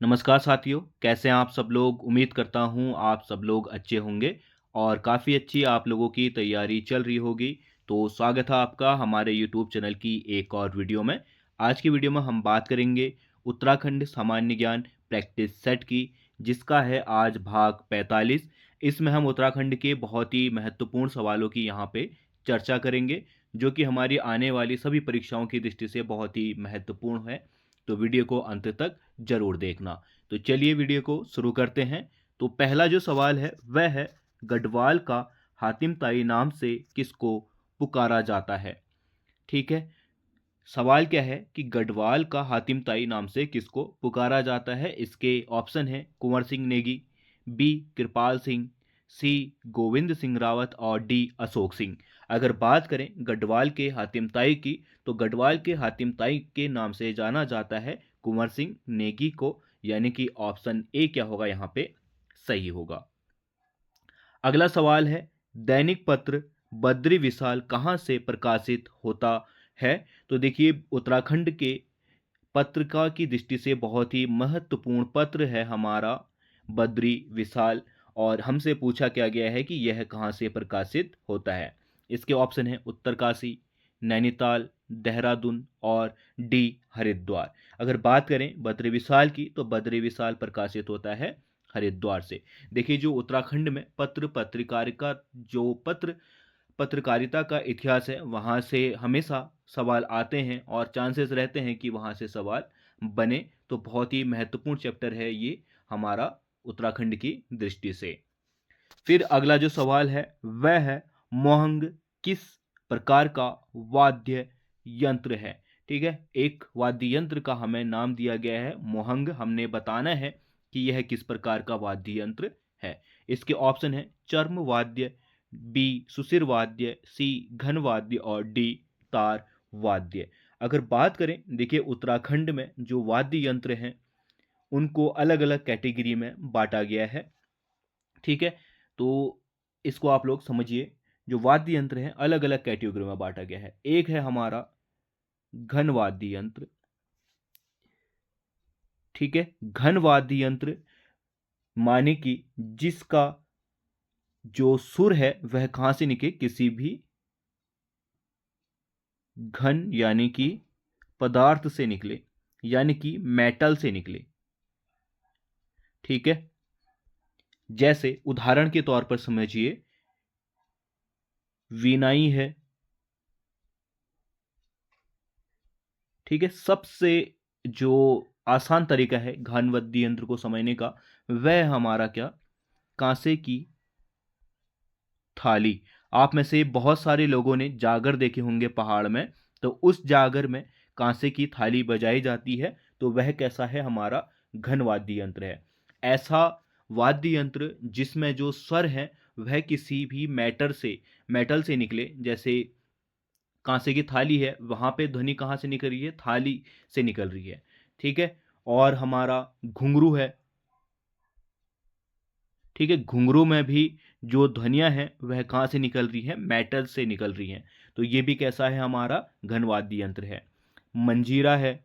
नमस्कार साथियों, कैसे हैं आप सब लोग। उम्मीद करता हूँ आप सब लोग अच्छे होंगे और काफ़ी अच्छी आप लोगों की तैयारी चल रही होगी। तो स्वागत है आपका हमारे यूट्यूब चैनल की एक और वीडियो में। आज की वीडियो में हम बात करेंगे उत्तराखंड सामान्य ज्ञान प्रैक्टिस सेट की, जिसका है आज भाग 45। इसमें हम उत्तराखंड के बहुत ही महत्वपूर्ण सवालों की यहाँ पे चर्चा करेंगे, जो कि हमारी आने वाली सभी परीक्षाओं की दृष्टि से बहुत ही महत्वपूर्ण है। तो वीडियो को अंत तक जरूर देखना। तो चलिए वीडियो को शुरू करते हैं। तो पहला जो सवाल है वह है, गढ़वाल का हातिम ताई नाम से किसको पुकारा जाता है। ठीक है, सवाल क्या है कि गढ़वाल का हातिम ताई नाम से किसको पुकारा जाता है। इसके ऑप्शन है कुंवर सिंह नेगी, बी कृपाल सिंह, सी गोविंद सिंह रावत और डी अशोक सिंह। अगर बात करें गढ़वाल के हातिम ताई की, तो गढ़वाल के हातिम ताई के नाम से जाना जाता है कुंवर सिंह नेगी को, यानी कि ऑप्शन ए क्या होगा यहाँ पे सही होगा। अगला सवाल है, दैनिक पत्र बद्री विशाल कहाँ से प्रकाशित होता है। तो देखिए, उत्तराखंड के पत्रिका की दृष्टि से बहुत ही महत्वपूर्ण पत्र है हमारा बद्री विशाल, और हमसे पूछा क्या गया है कि यह कहाँ से प्रकाशित होता है। इसके ऑप्शन है उत्तरकाशी, नैनीताल, देहरादून और डी हरिद्वार। अगर बात करें बद्री विशाल की, तो बद्री विशाल प्रकाशित होता है हरिद्वार से। देखिए, जो उत्तराखंड में पत्रकारिता जो पत्रकारिता का इतिहास है, वहाँ से हमेशा सवाल आते हैं और चांसेस रहते हैं कि वहाँ से सवाल बने। तो बहुत ही महत्वपूर्ण चैप्टर है ये हमारा उत्तराखंड की दृष्टि से। फिर अगला जो सवाल है वह है, मोहंग किस प्रकार का वाद्य यंत्र है। ठीक है, एक वाद्य यंत्र का हमें नाम दिया गया है मोहंग। हमने बताना है कि यह किस प्रकार का वाद्य यंत्र है। इसके ऑप्शन है चर्म वाद्य, बी सुशिर वाद्य, सी घन वाद्य और डी तार वाद्य। अगर बात करें, देखिए उत्तराखंड में जो वाद्य यंत्र हैं उनको अलग अलग कैटेगरी में बांटा गया है। ठीक है, तो इसको आप लोग समझिए, जो वाद्य यंत्र हैं अलग अलग कैटेगरी में बांटा गया है। एक है हमारा घन वाद्य यंत्र। ठीक है, घन वाद्य यंत्र माने कि जिसका जो सुर है वह कहां से निकले, किसी भी घन यानी कि पदार्थ से निकले, यानी कि मेटल से निकले। ठीक है, जैसे उदाहरण के तौर पर समझिए, वीणाई है। ठीक है, सबसे जो आसान तरीका है घन वाद्य यंत्र को समझने का वह हमारा क्या, कांसे की थाली। आप में से बहुत सारे लोगों ने जागर देखे होंगे पहाड़ में, तो उस जागर में कांसे की थाली बजाई जाती है, तो वह कैसा है, हमारा घन वाद्य यंत्र है। ऐसा वाद्य यंत्र जिसमें जो स्वर है वह किसी भी मेटल से निकले। जैसे कांसे की थाली है, वहां पे ध्वनि कहाँ से निकल रही है, थाली से निकल रही है। ठीक है, और हमारा घुंघरू है। ठीक है, घुंघरू में भी जो ध्वनियां हैं वह कहाँ से निकल रही है, मेटल से निकल रही हैं। तो ये भी कैसा है, हमारा घन वाद्य यंत्र है। मंजीरा है।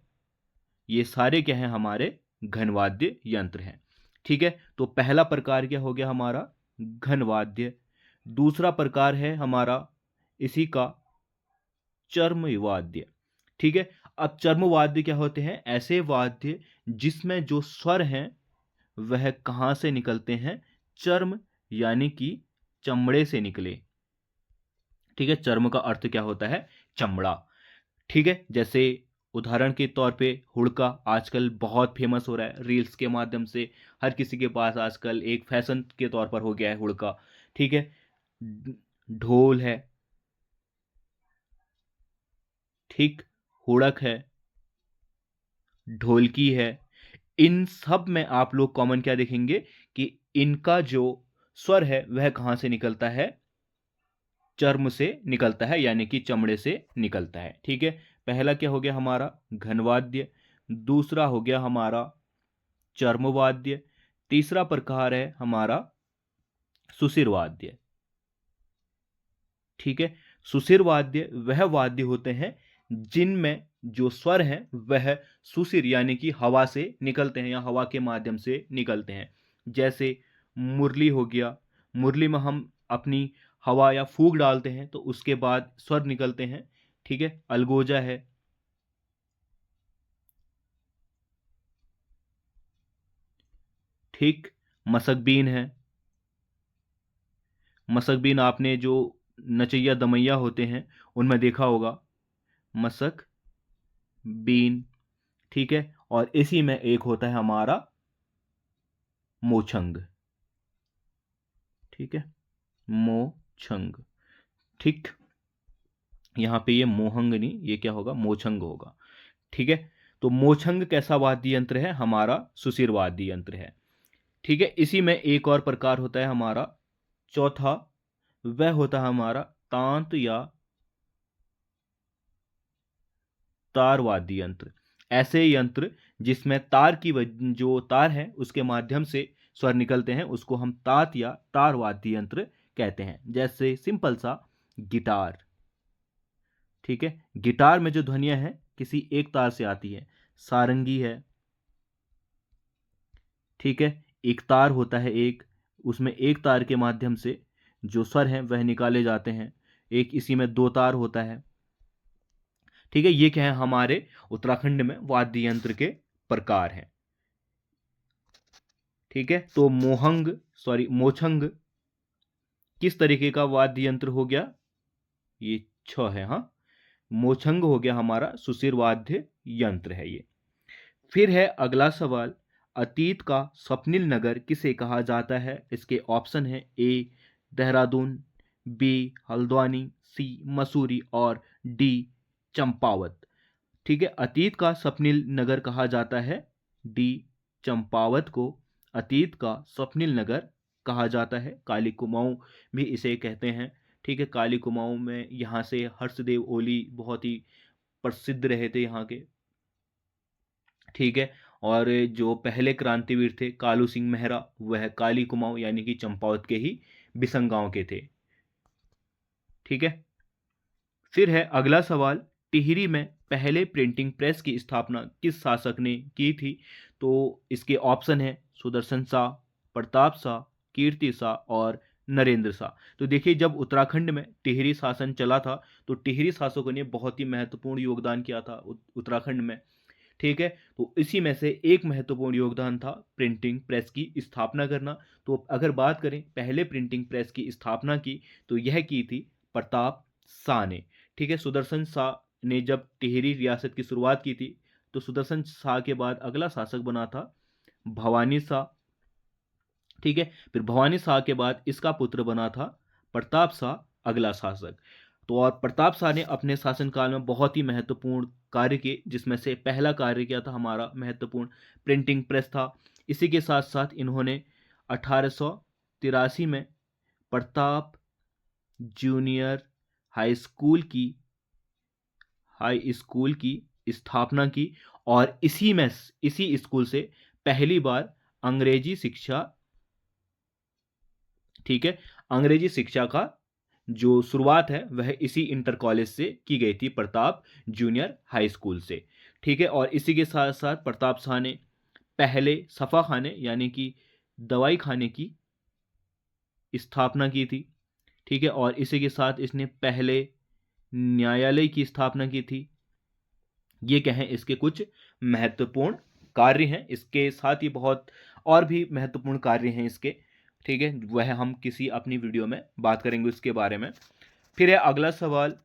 ये सारे क्या हैं, हमारे घन वाद्य यंत्र हैं। ठीक है, तो पहला प्रकार क्या हो गया हमारा, घन वाद्य। दूसरा प्रकार है हमारा इसी का चर्म वाद्य। ठीक है, अब चर्म वाद्य क्या होते हैं, ऐसे वाद्य जिसमें जो स्वर हैं वह कहां से निकलते हैं, चर्म यानी कि चमड़े से निकले। ठीक है, चर्म का अर्थ क्या होता है, चमड़ा। ठीक है, जैसे उदाहरण के तौर पे हुड़का आजकल बहुत फेमस हो रहा है रील्स के माध्यम से। हर किसी के पास आजकल एक फैशन के तौर पर हो गया है हुड़का। ठीक है, ढोल है। ठीक, हुड़क है, ढोलकी है। इन सब में आप लोग कॉमन क्या देखेंगे कि इनका जो स्वर है वह कहां से निकलता है, चर्म से निकलता है, यानी कि चमड़े से निकलता है। ठीक है, पहला क्या हो गया हमारा घनवाद्य, दूसरा हो गया हमारा चर्मवाद्य, तीसरा प्रकार है हमारा सुशिर वाद्य। ठीक है, सुशिर वाद्य वह वाद्य होते हैं जिनमें जो स्वर हैं वह सुसिर यानी कि हवा से निकलते हैं या हवा के माध्यम से निकलते हैं। जैसे मुरली हो गया, मुरली में हम अपनी हवा या फूंक डालते हैं तो उसके बाद स्वर निकलते हैं। ठीक है, अलगोजा है, ठीक, मसकबीन है। मसकबीन आपने जो नचैया दमैया होते हैं उनमें देखा होगा, मसक बीन। ठीक है, और इसी में एक होता है हमारा मोछंग। ठीक है, मोछंग। ठीक, यहां पे ये मोहंग नहीं, ये क्या होगा, मोछंग होगा। ठीक है, तो मोछंग कैसा वाद्य यंत्र है, हमारा सुशिर वाद्य यंत्र है। ठीक है, इसी में एक और प्रकार होता है हमारा चौथा, वह होता है हमारा तांत या तार वाद्य यंत्र। ऐसे यंत्र जिसमें तार की जो तार है उसके माध्यम से स्वर निकलते हैं उसको हम तात या तार वाद्य यंत्र कहते हैं। जैसे सिंपल सा गिटार। ठीक है, गिटार में जो ध्वनियां हैं किसी एक तार से आती है। सारंगी है, ठीक है, एक तार होता है एक, उसमें एक तार के माध्यम से जो स्वर हैं वह निकाले जाते हैं। एक इसी में दो तार होता है। ठीक है, ये क्या है, हमारे उत्तराखंड में वाद्य यंत्र के प्रकार हैं। ठीक है, तो मोछंग किस तरीके का वाद्य यंत्र हो गया, ये छ है, हाँ, मोछंग हो गया हमारा सुशिर वाद्य यंत्र है ये। फिर है अगला सवाल, अतीत का स्वप्निल नगर किसे कहा जाता है। इसके ऑप्शन है ए देहरादून, बी हल्द्वानी, सी मसूरी और डी चंपावत। ठीक है, अतीत का स्वप्निल नगर कहा जाता है, डी चंपावत को अतीत का स्वप्निल नगर कहा जाता है। काली कुमाऊं भी इसे कहते हैं। ठीक है, काली कुमाऊं में यहाँ से हर्षदेव ओली बहुत ही प्रसिद्ध रहे थे यहाँ के। ठीक है, और जो पहले क्रांतिवीर थे कालू सिंह मेहरा वह काली कुमाऊं यानी कि चंपावत के ही बिसंग गांव के थे। ठीक है, फिर है अगला सवाल, टिहरी में पहले प्रिंटिंग प्रेस की स्थापना किस शासक ने की थी। तो इसके ऑप्शन है सुदर्शन शाह, प्रताप शाह, कीर्ति शाह और नरेंद्र शाह। तो देखिए, जब उत्तराखंड में टिहरी शासन चला था तो टिहरी शासकों ने बहुत ही महत्वपूर्ण योगदान किया था उत्तराखंड में। ठीक है, तो इसी में से एक महत्वपूर्ण योगदान था प्रिंटिंग प्रेस की स्थापना करना। तो अगर बात करें पहले प्रिंटिंग प्रेस की स्थापना की तो यह की थी प्रताप शाह ने। ठीक है, सुदर्शन शाह ने जब टिहरी रियासत की शुरुआत की थी तो सुदर्शन शाह के बाद अगला शासक बना था भवानी शाह। ठीक है, फिर भवानी शाह के बाद इसका पुत्र बना था प्रताप शाह अगला शासक। तो और प्रताप शाह ने अपने शासनकाल में बहुत ही महत्वपूर्ण कार्य किए, जिसमें से पहला कार्य किया था हमारा महत्वपूर्ण प्रिंटिंग प्रेस था। इसी के साथ साथ इन्होंने 1883 में प्रताप जूनियर हाई स्कूल की स्थापना की और इसी स्कूल से पहली बार अंग्रेजी शिक्षा, ठीक है, अंग्रेजी शिक्षा का जो शुरुआत है वह इसी इंटर कॉलेज से की गई थी, प्रताप जूनियर हाई स्कूल से। ठीक है, और इसी के साथ साथ प्रताप शाह ने पहले सफा खाने यानी कि दवाई खाने की स्थापना की थी। ठीक है, और इसी के साथ इसने पहले न्यायालय की स्थापना की थी। ये क्या है, इसके कुछ महत्वपूर्ण कार्य हैं। इसके साथ ही बहुत और भी महत्वपूर्ण कार्य हैं इसके। ठीक है, वह हम किसी अपनी वीडियो में बात करेंगे उसके बारे में। फिर है अगला सवाल,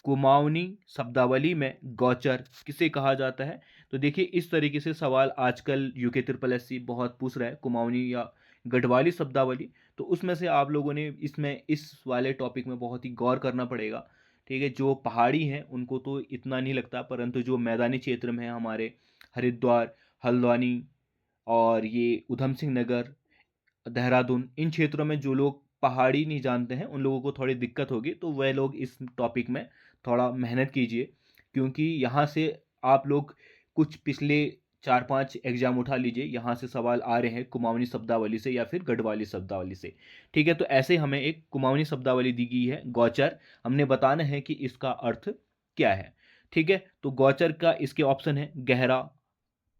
कुमाऊनी शब्दावली में गौचर किसे कहा जाता है। तो देखिए, इस तरीके से सवाल आजकल यूके ट्रिपल एस सी बहुत पूछ रहा है, कुमाऊनी या गढ़वाली शब्दावली। तो उसमें से आप लोगों ने इसमें इस वाले टॉपिक में बहुत ही गौर करना पड़ेगा। ठीक है, जो पहाड़ी हैं उनको तो इतना नहीं लगता, परंतु जो मैदानी क्षेत्र में है हमारे हरिद्वार, हल्द्वानी और ये उधम सिंह नगर, देहरादून, इन क्षेत्रों में जो लोग पहाड़ी नहीं जानते हैं उन लोगों को थोड़ी दिक्कत होगी। तो वह लोग इस टॉपिक में थोड़ा मेहनत कीजिए, क्योंकि यहाँ से आप लोग कुछ पिछले 4-5 एग्जाम उठा लीजिए, यहाँ से सवाल आ रहे हैं कुमाऊनी शब्दावली से या फिर गढ़वाली शब्दावली से। ठीक है, तो ऐसे हमें एक कुमाऊनी शब्दावली दी गई है गौचर, हमने बताना है कि इसका अर्थ क्या है। ठीक है, तो गौचर का इसके ऑप्शन है गहरा,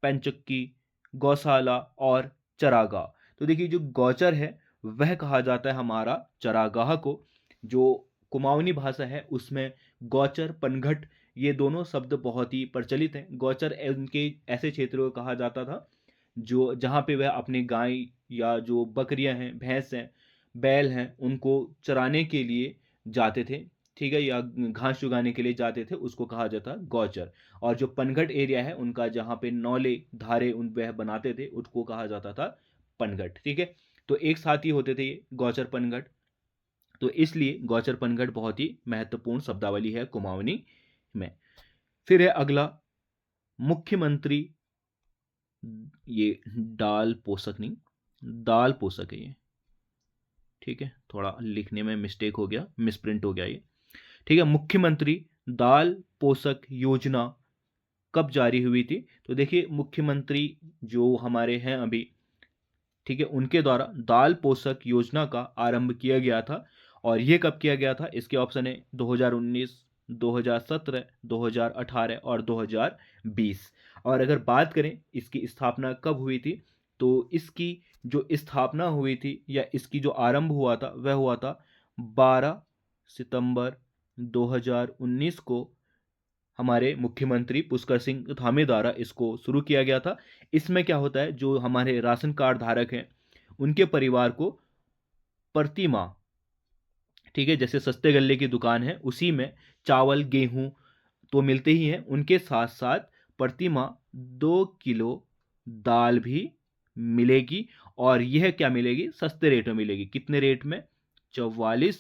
पंचक्की, गौशाला और चरागाह। तो देखिए जो गौचर है वह कहा जाता है हमारा चरागाह को। जो कुमाऊनी भाषा है उसमें गौचर, पनघट, ये दोनों शब्द बहुत ही प्रचलित हैं। गौचर उनके ऐसे क्षेत्रों को कहा जाता था जो जहाँ पे वह अपनी गाय या जो बकरियां हैं, भैंस हैं, बैल हैं, उनको चराने के लिए जाते थे, ठीक है, या घास चुगाने के लिए जाते थे, उसको कहा जाता गौचर। और जो पनघट एरिया है उनका, जहाँ पे नौले धारे उन वह बनाते थे, उसको कहा जाता था पनघट। ठीक है, तो एक साथ ही होते थे ये गौचर पनघट। तो इसलिए गौचर पनघट बहुत ही महत्वपूर्ण शब्दावली है कुमाऊनी में। फिर है अगला मुख्यमंत्री। ये डाल पोषक नहीं, दाल पोषक है ये, ठीक है, थोड़ा लिखने में मिस्टेक हो गया, मिसप्रिंट हो गया ये। ठीक है, मुख्यमंत्री दाल पोषक योजना कब जारी हुई थी? तो देखिए मुख्यमंत्री जो हमारे हैं अभी, ठीक है, उनके द्वारा दाल पोषक योजना का आरंभ किया गया था। और ये कब किया गया था? इसके ऑप्शन है 2019, 2017, 2018 और 2020। और अगर बात करें इसकी स्थापना कब हुई थी, तो इसकी जो स्थापना हुई थी या इसकी जो आरंभ हुआ था वह हुआ था 12 सितंबर 2019 को। हमारे मुख्यमंत्री पुष्कर सिंह धामी द्वारा इसको शुरू किया गया था। इसमें क्या होता है, जो हमारे राशन कार्ड धारक हैं उनके परिवार को प्रति माह, ठीक है, जैसे सस्ते गल्ले की दुकान है उसी में चावल गेहूं तो मिलते ही हैं, उनके साथ साथ प्रति माह 2 किलो दाल भी मिलेगी। और यह क्या मिलेगी? सस्ते रेट में मिलेगी। कितने रेट में? 44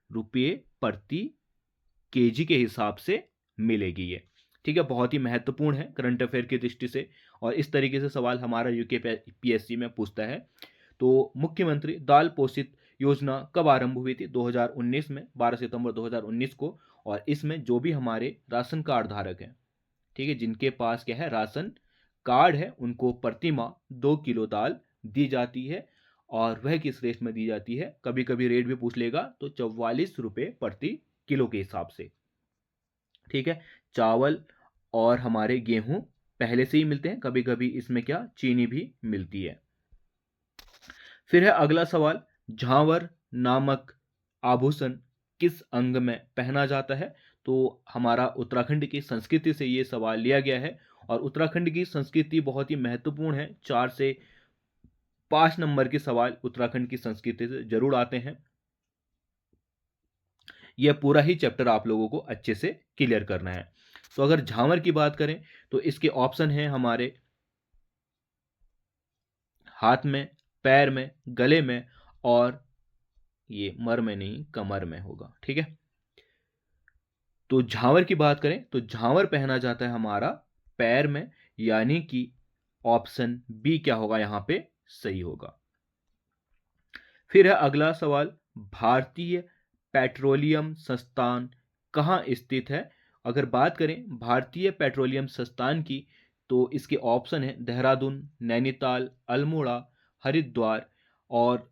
रुपये प्रति केजी के हिसाब से मिलेगी ये। ठीक है, बहुत ही महत्वपूर्ण है करंट अफेयर की दृष्टि से, और इस तरीके से सवाल हमारा यूके पीएससी में पूछता है। तो मुख्यमंत्री दाल पोषित योजना कब आरंभ हुई थी? 2019 में, 12 सितंबर 2019 को। और इसमें जो भी हमारे राशन कार्ड धारक हैं, ठीक है, जिनके पास क्या है, राशन कार्ड है, उनको प्रति माह 2 किलो दाल दी जाती है। और वह किस रेट में दी जाती है? कभी कभी रेट भी पूछ लेगा, तो 44 रुपये प्रति किलो के हिसाब से। ठीक है, चावल और हमारे गेहूं पहले से ही मिलते हैं, कभी कभी इसमें क्या, चीनी भी मिलती है। फिर है अगला सवाल, झांवर नामक आभूषण किस अंग में पहना जाता है? तो हमारा उत्तराखंड की संस्कृति से ये सवाल लिया गया है। और उत्तराखंड की संस्कृति बहुत ही महत्वपूर्ण है। 4 से 5 नंबर के सवाल उत्तराखंड की संस्कृति से जरूर आते हैं। यह पूरा ही चैप्टर आप लोगों को अच्छे से क्लियर करना है। तो अगर झांवर की बात करें तो इसके ऑप्शन है हमारे हाथ में, पैर में, गले में, और ये मर में नहीं, कमर में होगा। ठीक है, तो झांवर की बात करें तो झांवर पहना जाता है हमारा पैर में, यानी कि ऑप्शन बी क्या होगा यहां पे सही होगा। फिर है अगला सवाल, भारतीय पेट्रोलियम संस्थान कहाँ स्थित है? अगर बात करें भारतीय पेट्रोलियम संस्थान की, तो इसके ऑप्शन है देहरादून, नैनीताल, अल्मोड़ा, हरिद्वार। और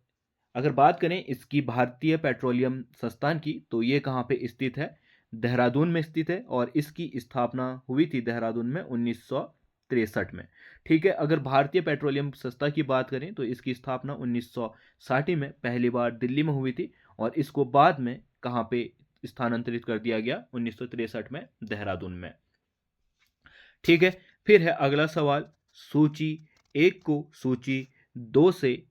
अगर बात करें इसकी भारतीय पेट्रोलियम संस्थान की, तो ये कहाँ पे स्थित है? देहरादून में स्थित है। और इसकी स्थापना हुई थी देहरादून में 1963 में। ठीक है, अगर भारतीय पेट्रोलियम संस्था की बात करें तो इसकी स्थापना 1960 में पहली बार दिल्ली में हुई थी। और इसको बाद में कहाँ पे स्थानांतरित कर दिया गया? 1963 में देहरादून में। ठीक है, फिर है अगला सवाल, सूची 1 को सूची 2 से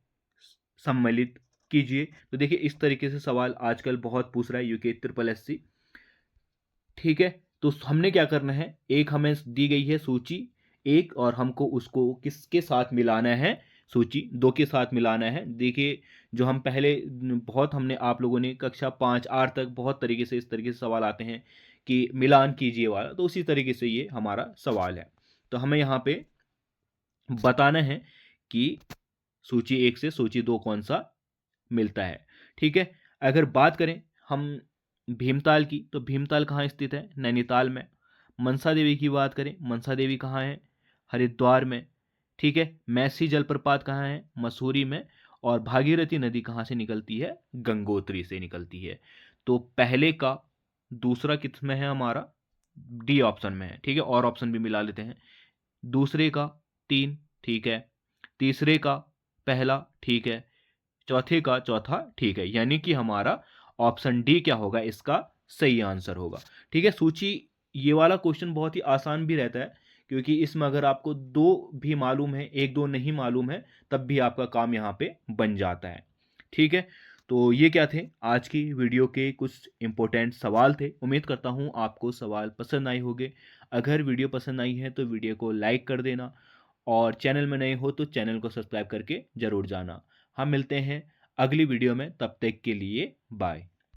सम्मिलित कीजिए। तो देखिए इस तरीके से सवाल आजकल बहुत पूछ रहा है यूके ट्रिपल एससी। ठीक है, तो हमने क्या करना है, एक हमें दी गई है सूची 1 और हमको उसको किसके साथ मिलाना है? सूची 2 के साथ मिलाना है। देखिए जो हम पहले बहुत हमने आप लोगों ने कक्षा 5 8 तक बहुत तरीके से इस तरीके से सवाल आते हैं कि मिलान कीजिए वाला, तो उसी तरीके से ये हमारा सवाल है। तो हमें यहाँ पे बताना है कि सूची 1 से सूची 2 कौन सा मिलता है। ठीक है, अगर बात करें हम भीमताल की, तो भीमताल कहाँ स्थित है? नैनीताल में। मनसा देवी की बात करें, मनसा देवी कहाँ है? हरिद्वार में। ठीक है, मैसी जलप्रपात कहाँ है? मसूरी में। और भागीरथी नदी कहाँ से निकलती है? गंगोत्री से निकलती है। तो पहले का दूसरा किस में है हमारा? डी ऑप्शन में है, ठीक है, और ऑप्शन भी मिला लेते हैं। दूसरे का 3, ठीक है, तीसरे का पहला, ठीक है, चौथे का चौथा, ठीक है, यानी कि हमारा ऑप्शन डी क्या होगा, इसका सही आंसर होगा। ठीक है, सूची, ये वाला क्वेश्चन बहुत ही आसान भी रहता है, क्योंकि इसमें अगर आपको दो भी मालूम है, एक दो नहीं मालूम है, तब भी आपका काम यहाँ पे बन जाता है। ठीक है, तो ये क्या थे आज की वीडियो के कुछ इंपॉर्टेंट सवाल थे। उम्मीद करता हूँ आपको सवाल पसंद आए होंगे। अगर वीडियो पसंद आई है तो वीडियो को लाइक कर देना, और चैनल में नए हो तो चैनल को सब्सक्राइब करके ज़रूर जाना। हम मिलते हैं अगली वीडियो में, तब तक के लिए बाय।